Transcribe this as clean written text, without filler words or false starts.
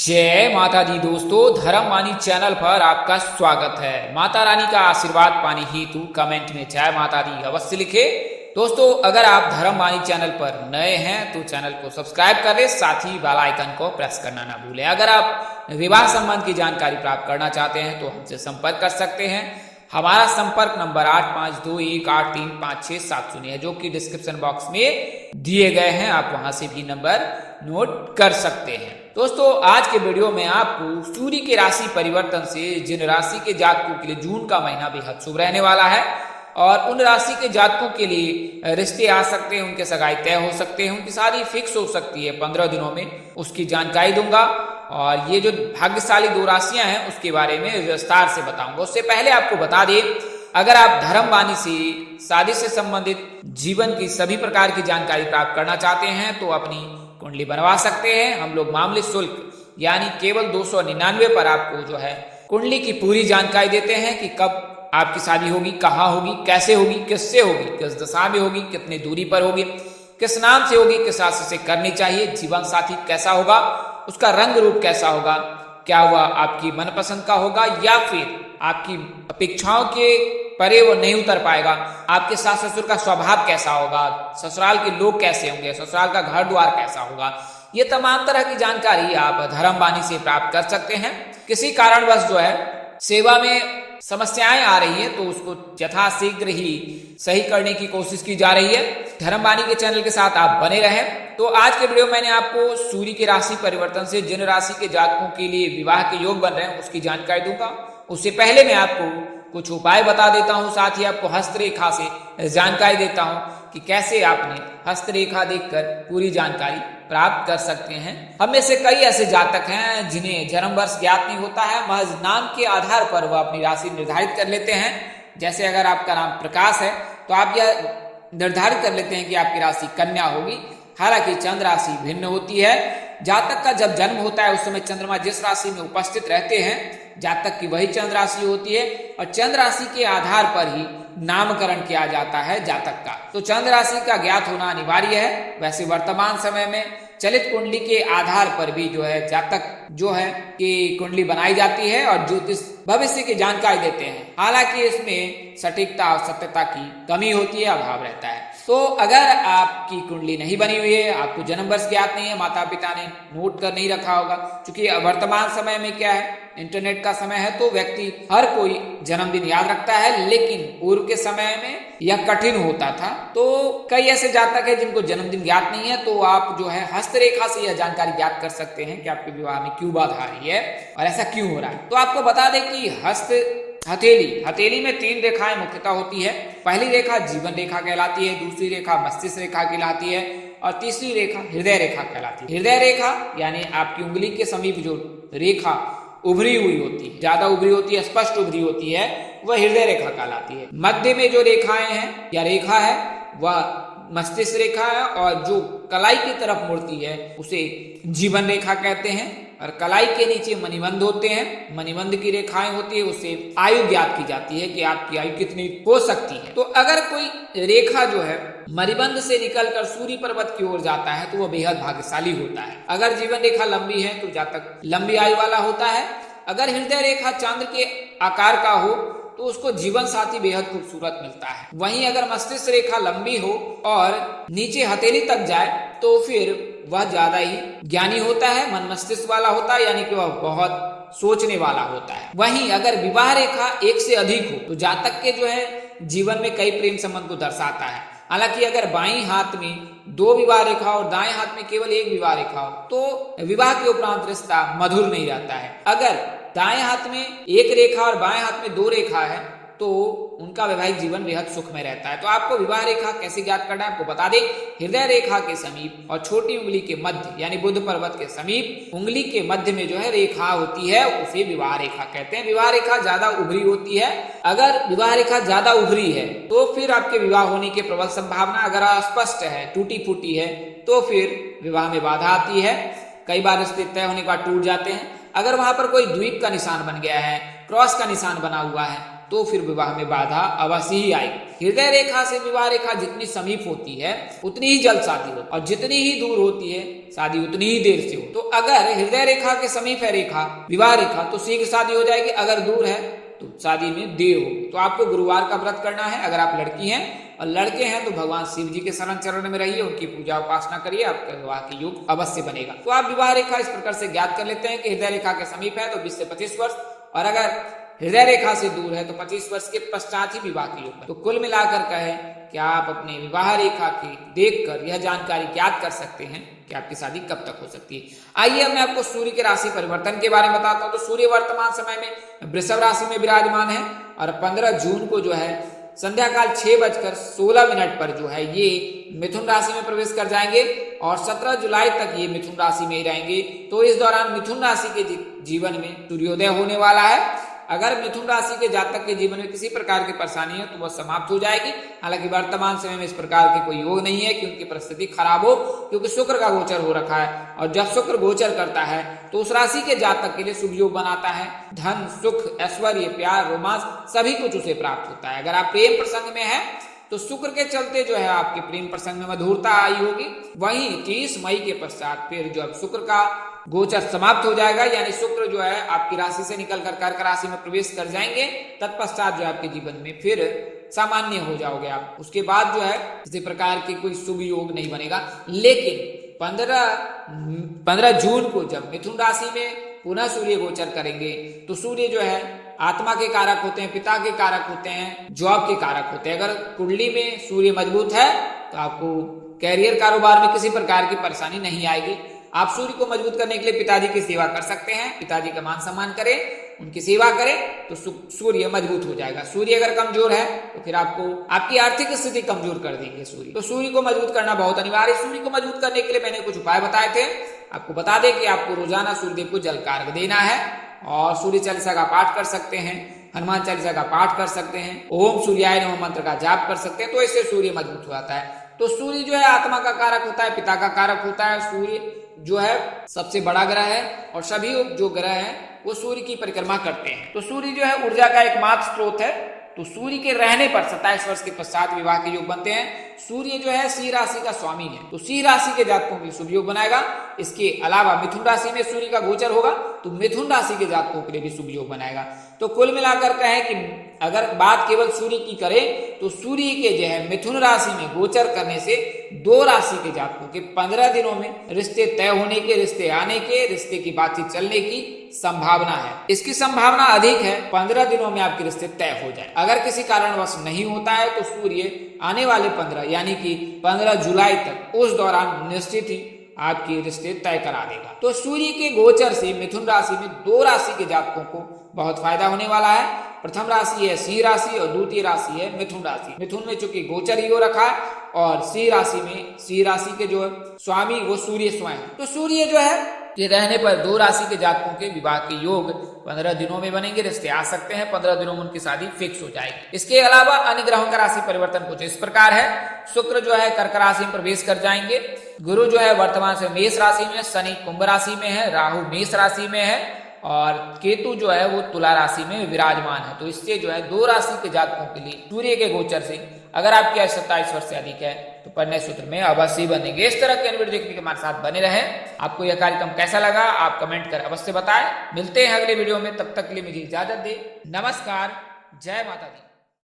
जय माता दी दोस्तों, धर्मवाणी चैनल पर आपका स्वागत है। माता रानी का आशीर्वाद पाने हेतु कमेंट में जय माता दी अवश्य लिखे। दोस्तों, अगर आप धर्मवाणी चैनल पर नए हैं तो चैनल को सब्सक्राइब करें, साथ ही बेल आइकन को प्रेस करना ना भूलें। अगर आप विवाह संबंध की जानकारी प्राप्त करना चाहते हैं तो हमसे संपर्क कर सकते हैं। हमारा संपर्क नंबर 8521835670 है, जो कि डिस्क्रिप्शन बॉक्स में दिए गए हैं। आप वहां से भी नंबर नोट कर सकते हैं। दोस्तों, आज के वीडियो में आपको सूर्य के राशि परिवर्तन से जिन राशि के जातकों के लिए जून का महीना बेहद शुभ रहने वाला है और उन राशि के जातकों के लिए रिश्ते आ सकते हैं, उनके सगाई तय हो सकते हैं, उनकी शादी फिक्स हो सकती है 15 दिनों में, उसकी जानकारी दूंगा। और ये जो भाग्यशाली दो राशियां हैं उसके बारे में विस्तार से बताऊंगा। उससे पहले आपको बता दें, अगर आप धर्मवाणी से शादी से संबंधित जीवन की सभी प्रकार की जानकारी प्राप्त करना चाहते हैं तो अपनी कुंडली बनवा सकते हैं। हम लोग मामूली शुल्क यानी केवल 299 पर आपको जो है कुंडली की पूरी जानकारी देते हैं कि कब आपकी शादी होगी, कहाँ होगी, कैसे होगी, किससे होगी, किस दशा में होगी, कितनी दूरी पर होगी, किस नाम से होगी, किस राशि से करनी चाहिए, जीवन साथी कैसा होगा, उसका रंग रूप कैसा होगा, क्या वह आपकी मनपसंद का होगा या फिर आपकी अपेक्षाओं के परे वो नहीं उतर पाएगा, आपके सास ससुर का स्वभाव कैसा होगा, ससुराल के लोग कैसे होंगे, ससुराल का घर द्वार कैसा होगा। ये तमाम तरह की जानकारी आप धर्मवाणी से प्राप्त कर सकते हैं। किसी कारणवश जो है सेवा में समस्याएं आ रही है तो उसको यथाशीघ्र ही सही करने की कोशिश की जा रही है। धर्मवाणी के चैनल के साथ आप बने रहें। तो आज के वीडियो में मैंने आपको सूर्य की राशि परिवर्तन से जिन राशि के जातकों के लिए विवाह के योग बन रहे हैं उसकी जानकारी दूंगा। उससे पहले मैं आपको कुछ उपाय बता देता हूं, साथ ही आपको हस्तरेखा से जानकारी देता हूं कि कैसे आपने हस्तरेखा देखकर पूरी जानकारी प्राप्त कर सकते हैं। हम में से कई ऐसे जातक हैं जिन्हें जन्म वर्ष ज्ञात नहीं होता है, महज नाम के आधार पर वह अपनी राशि निर्धारित कर लेते हैं। जैसे अगर आपका नाम प्रकाश है तो आप यह निर्धारित कर लेते हैं कि आपकी राशि कन्या होगी। हालांकि चंद्र राशि भिन्न होती है। जातक का जब जन्म होता है उस समय चंद्रमा जिस राशि में उपस्थित रहते हैं जातक की वही चंद्र राशि होती है और चंद्र राशि के आधार पर ही नामकरण किया जाता है जातक का। तो चंद्र राशि का ज्ञात होना अनिवार्य है। वैसे वर्तमान समय में चलित कुंडली के आधार पर भी जो है जातक जो है कि कुंडली बनाई जाती है और ज्योतिष भविष्य की जानकारी देते हैं। हालांकि इसमें सटीकता और सत्यता की कमी होती है, अभाव रहता है। तो अगर आपकी कुंडली नहीं बनी हुई है, आपको जन्म वर्ष ज्ञात नहीं है, माता पिता ने नोट कर नहीं रखा होगा, क्योंकि वर्तमान समय में क्या है, इंटरनेट का समय है तो व्यक्ति हर कोई जन्मदिन याद रखता है, लेकिन पूर्व के समय में यह कठिन होता था। तो कई ऐसे जातक है जिनको जन्मदिन ज्ञात नहीं है, तो आप जो है हस्तरेखा से यह जानकारी ज्ञात कर सकते हैं कि आपके विवाह में क्यों बाधा आ रही है और ऐसा क्यों हो रहा है। तो आपको बता दें कि हथेली में 3 रेखाएं मुख्यतः होती है। पहली रेखा जीवन रेखा कहलाती है, दूसरी रेखा मस्तिष्क रेखा कहलाती है और तीसरी रेखा हृदय रेखा कहलाती है। हृदय रेखा यानी आपकी उंगली के समीप जो रेखा उभरी हुई होती है, ज्यादा उभरी होती है, स्पष्ट उभरी होती है, वह हृदय रेखा कहलाती है। मध्य में जो रेखाएं हैं या रेखा है वह मस्तिष्क रेखा है और जो कलाई की तरफ मुड़ती है उसे जीवन रेखा कहते हैं और कलाई के नीचे मणिबंध होते हैं। मणिबंध की रेखाएं होती है, उससे आयु ज्ञात की जाती है कि आपकी आयु कितनी हो सकती है। तो अगर कोई रेखा जो है मणिबंध से निकलकर सूर्य पर्वत की ओर जाता है तो वह बेहद भाग्यशाली होता है। अगर जीवन रेखा लंबी है तो जातक लंबी आयु वाला होता है। अगर हृदय रेखा चांद के आकार का हो तो उसको जीवन साथी बेहद खूबसूरत मिलता है। वहीं अगर मस्तिष्क रेखा लंबी हो और नीचे हथेली तक जाए तो फिर वह ज्यादा ही ज्ञानी होता है, मन मस्तिष्क वाला होता है, यानी कि वह बहुत सोचने वाला होता है। वहीं अगर विवाह रेखा 1 से अधिक हो तो जातक के जो है जीवन में कई प्रेम संबंध को दर्शाता है। हालांकि अगर बाईं हाथ में 2 विवाह रेखा और दाएं हाथ में केवल 1 विवाह रेखा हो तो विवाह के उपरांत रिश्ता मधुर नहीं रहता है। अगर दाएं हाथ में 1 रेखा और बाएं हाथ में 2 रेखा है तो उनका वैवाहिक जीवन बेहद सुखमय रहता है। तो आपको विवाह रेखा कैसे ज्ञात करना है आपको बता दें। हृदय रेखा के समीप और छोटी उंगली के मध्य यानी बुध पर्वत के समीप उंगली के मध्य में जो है रेखा होती है उसे विवाह रेखा कहते हैं। विवाह रेखा ज्यादा उभरी होती है। अगर विवाह रेखा ज्यादा उभरी है तो फिर आपके विवाह होने की प्रबल संभावना। अगर अस्पष्ट है, टूटी फूटी है तो फिर विवाह में बाधा आती है। कई बार रिश्ते तय होने के बाद टूट जाते हैं। अगर वहां पर कोई द्वीप का निशान बन गया है, क्रॉस का निशान बना हुआ है तो फिर विवाह में बाधा अवश्य ही आएगी। हृदय रेखा से विवाह रेखा जितनी समीप होती है उतनी ही जल्द शादी होती है, और जितनी ही दूर होती है शादी उतनी ही देर से हो। तो अगर हृदय रेखा के समीप है रेखा विवाह रेखा तो शीघ्र शादी हो जाएगी, अगर दूर है तो शादी में देर हो। तो आपको गुरुवार का व्रत करना है। अगर आप लड़की हैं और लड़के हैं तो भगवान शिव जी के शरण चरण में रहिए, उनकी पूजा उपासना करिए, आपका विवाह के योग अवश्य बनेगा। तो आप विवाह रेखा इस प्रकार से ज्ञात कर लेते हैं कि हृदय रेखा के समीप है तो 20 से 25 वर्ष, और अगर हृदय रेखा से दूर है तो 25 वर्ष के पश्चात ही विवाह के योग। तो कुल मिलाकर कहें कि आप अपने विवाह रेखा की देखकर यह जानकारी ज्ञात कर सकते हैं कि आपकी शादी कब तक हो सकती है। आइए अब मैं आपको सूर्य के राशि परिवर्तन के बारे में बताता हूँ। तो सूर्य वर्तमान समय में वृषभ राशि में विराजमान है और 15 जून को जो है संध्या काल 6:16 पर जो है ये मिथुन राशि में प्रवेश कर जाएंगे और 17 जुलाई तक ये मिथुन राशि में ही रहेंगे। तो इस दौरान मिथुन राशि के जीवन में सूर्योदय होने वाला है। अगर मिथुन राशि के जातक के जीवन में किसी प्रकार की परेशानी है तो वह समाप्त हो जाएगी। हालांकि वर्तमान समय में इस प्रकार के कोई योग नहीं है कि उनकी परिस्थिति खराब हो, क्योंकि शुक्र का गोचर हो रखा है, और जब शुक्र गोचर करता है तो उस राशि के जातक के लिए शुभ योग बनाता है। धन, सुख, ऐश्वर्य, प्यार, रोमांस सभी कुछ उसे प्राप्त होता है। अगर आप प्रेम प्रसंग में है तो शुक्र के चलते जो है आपके प्रेम प्रसंग में मधुरता आई होगी। वहीं 30 मई के पश्चात फिर जो शुक्र का गोचर समाप्त हो जाएगा, यानी शुक्र जो है आपकी राशि से निकलकर कर्क राशि में प्रवेश कर जाएंगे। तत्पश्चात जो आपके जीवन में फिर सामान्य हो जाओगे आप। उसके बाद जो है किसी प्रकार की कोई शुभ योग नहीं बनेगा। लेकिन 15 जून को जब मिथुन राशि में पुनः सूर्य गोचर करेंगे तो सूर्य जो है आत्मा के कारक होते हैं, पिता के कारक होते हैं, जॉब के कारक होते हैं। अगर कुंडली में सूर्य मजबूत है तो आपको कैरियर कारोबार में किसी प्रकार की परेशानी नहीं आएगी। आप सूर्य को मजबूत करने के लिए पिताजी की सेवा कर सकते हैं, पिताजी का मान सम्मान करें, उनकी सेवा करें तो सूर्य मजबूत हो जाएगा। सूर्य अगर कमजोर है तो फिर आपको आपकी आर्थिक स्थिति कमजोर कर देंगे सूर्य। तो सूर्य को मजबूत करना बहुत अनिवार्य है। सूर्य को मजबूत करने के लिए मैंने कुछ उपाय बताए थे। आपको बता दें कि आपको रोजाना सूर्यदेव को जल कार्घ देना है और सूर्य चालीसा का पाठ कर सकते हैं, हनुमान चालीसा का पाठ कर सकते हैं, ओम सूर्याय नमः मंत्र का जाप कर सकते हैं। तो इससे सूर्य मजबूत हो जाता है। तो सूर्य जो है आत्मा का कारक होता है, पिता का कारक होता है। सूर्य जो है सबसे बड़ा ग्रह है और सभी जो ग्रह हैं वो सूर्य की परिक्रमा करते हैं। तो सूर्य जो है ऊर्जा का एकमात्र स्रोत है। तो सूर्य के रहने पर 27 वर्ष के पश्चात विवाह के योग बनते हैं। सूर्य जो है सिंह राशि का स्वामी है, तो सिंह राशि के जातकों के शुभ योग बनाएगा। इसके अलावा मिथुन राशि में सूर्य का गोचर होगा तो मिथुन राशि के जातकों के लिए भी शुभ योग बनाएगा। तो कुल मिलाकर कहें कि अगर बात केवल सूर्य की करें तो सूर्य के जो है मिथुन राशि में गोचर करने से 2 राशि के जातकों के 15 दिनों में रिश्ते तय होने के, रिश्ते आने के, रिश्ते की बातचीत चलने की संभावना है। इसकी संभावना अधिक है 15 दिनों में आपके रिश्ते तय हो जाए। अगर किसी कारणवश नहीं होता है तो सूर्य आने वाले 15 यानी कि 15 जुलाई तक उस दौरान निश्चित ही आपके रिश्ते तय करा देगा। तो सूर्य के गोचर से मिथुन राशि में 2 राशि के जातकों को बहुत फायदा होने वाला है। प्रथम राशि है सिंह राशि और द्वितीय राशि है मिथुन राशि। मिथुन में चूंकि गोचर ही हो रखा है और सिंह राशि के जो है स्वामी वो सूर्य स्वयं। तो सूर्य जो है ये रहने पर 2 राशि के जातकों के विवाह के योग 15 दिनों में बनेंगे, रिश्ते आ सकते हैं, 15 दिनों में उनकी शादी फिक्स हो जाएगी। इसके अलावा अन्य ग्रहों का राशि परिवर्तन कुछ इस प्रकार है। शुक्र जो है कर्क राशि में प्रवेश कर जाएंगे, गुरु जो है वर्तमान से मेष राशि में, शनि कुंभ राशि में है, राहु मेष राशि में है और केतु जो है वो तुला राशि में विराजमान है। तो इससे जो है 2 राशि के जातकों के लिए सूर्य के गोचर से अगर आपकी आयु 27 वर्ष से अधिक है तो परिणय सूत्र में अवश्य बनेंगे। इस तरह के वीडियो देखने के हमारे साथ बने रहें। आपको यह कार्यक्रम कैसा लगा आप कमेंट कर अवश्य बताएं। मिलते हैं अगले वीडियो में, तब तक के लिए मुझे इजाजत दें। नमस्कार, जय माता दी।